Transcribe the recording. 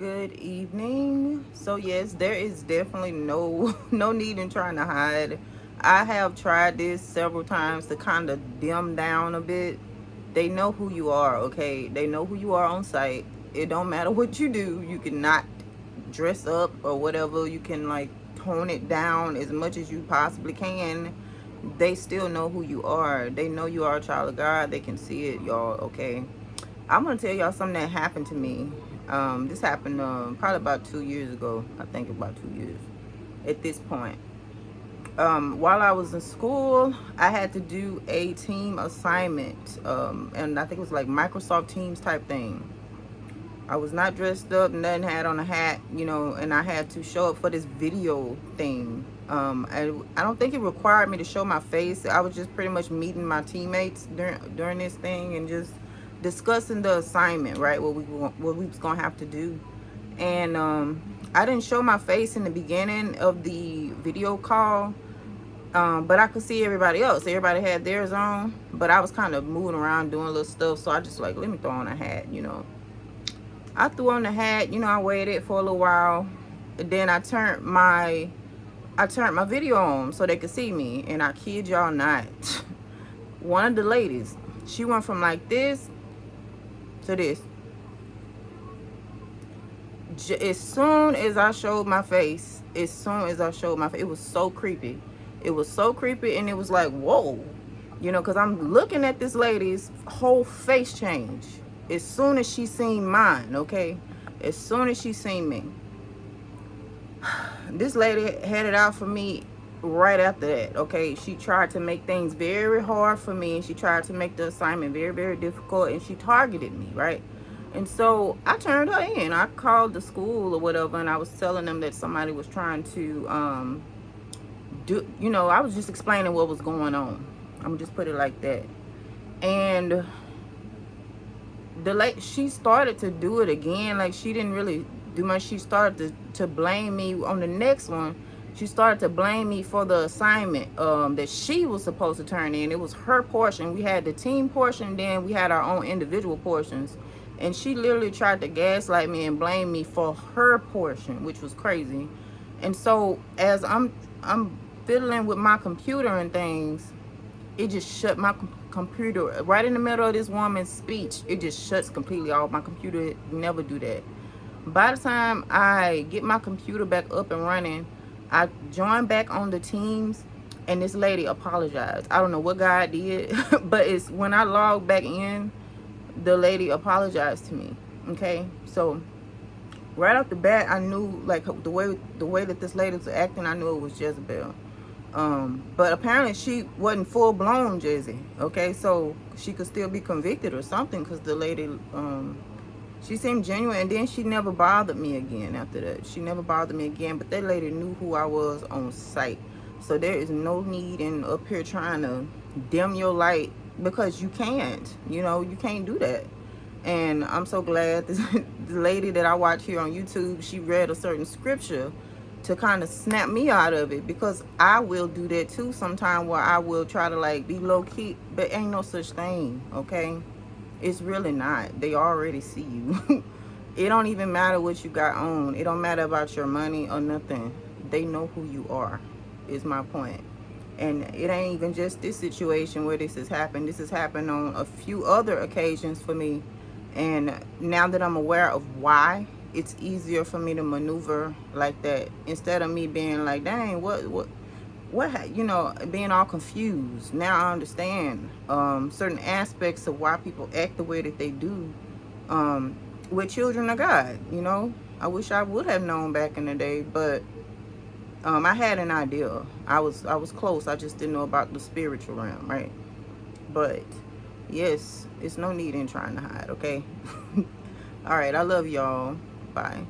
Good evening. So yes, there is definitely no no need in trying to hide. I have tried this several times to kind of dim down a bit. They know who you are, okay? They know who you are on site. It don't matter what you do. You cannot dress up or whatever. You can like tone it down as much as you possibly can. They still know who you are. They know you are a child of God. They can see it, y'all, okay? I'm gonna tell y'all something that happened to me. This happened probably about 2 years ago. I think about 2 years at this point. While I was in school, I had to do a team assignment, and I think it was like Microsoft Teams type thing. I was not dressed up, nothing, had on a hat, and I had to show up for this video thing. I don't think it required me to show my face. I was just pretty much meeting my teammates during this thing and just discussing the assignment, right? What we was gonna have to do. And I didn't show my face in the beginning of the video call, but I could see everybody else. Everybody had theirs on, but I was kind of moving around doing little stuff, so I just like, let me throw on a hat. I threw on the hat, I waited for a little while, and then I turned my video on so they could see me, and I kid y'all not, one of the ladies, she went from like this to this. As soon as I showed my face, it was so creepy. It was so creepy, and it was like, whoa, because I'm looking at this lady's whole face change as soon as she seen mine, okay? As soon as she seen me. This lady had it out for me right after that, okay? She tried to make things very hard for me, and she tried to make the assignment very, very difficult, and she targeted me, right? And so I turned her in. I called the school or whatever, and I was telling them that somebody was trying to I was just explaining what was going on. I'm gonna just put it like that. And she started to do it again. Like, she didn't really do much. She started to blame me on the next one. She started to blame me for the assignment that she was supposed to turn in. It was her portion. We had the team portion, then we had our own individual portions. And she literally tried to gaslight me and blame me for her portion, which was crazy. And so as I'm fiddling with my computer and things, it just shut my computer right in the middle of this woman's speech. It just shuts completely off. My computer never do that. By the time I get my computer back up and running, I joined back on the Teams, and this lady apologized. I don't know what God did, but it's when I logged back in, the lady apologized to me. Okay, so right off the bat, I knew, like, the way that this lady was acting, I knew it was Jezebel. But apparently she wasn't full blown Jezzy. Okay, so she could still be convicted or something, because the lady, she seemed genuine, and then she never bothered me again after that. She never bothered me again, but that lady knew who I was on site. So there is no need in up here trying to dim your light, because you can't, you can't do that. And I'm so glad the lady that I watch here on YouTube, she read a certain scripture to kind of snap me out of it, because I will do that too sometime, where I will try to like be low key, but ain't no such thing, okay? It's really not. They already see you. It don't even matter what you got on. It don't matter about your money or nothing. They know who you are, is my point. And it ain't even just this situation where this has happened. This has happened on a few other occasions for me. And now that I'm aware of why, it's easier for me to maneuver like that, instead of me being like, dang, what, being all confused. Now I understand certain aspects of why people act the way that they do with children of God. I wish I would have known back in the day, but I had an idea. I was close. I just didn't know about the spiritual realm, right? But yes, it's no need in trying to hide, okay? All right, I love y'all. Bye.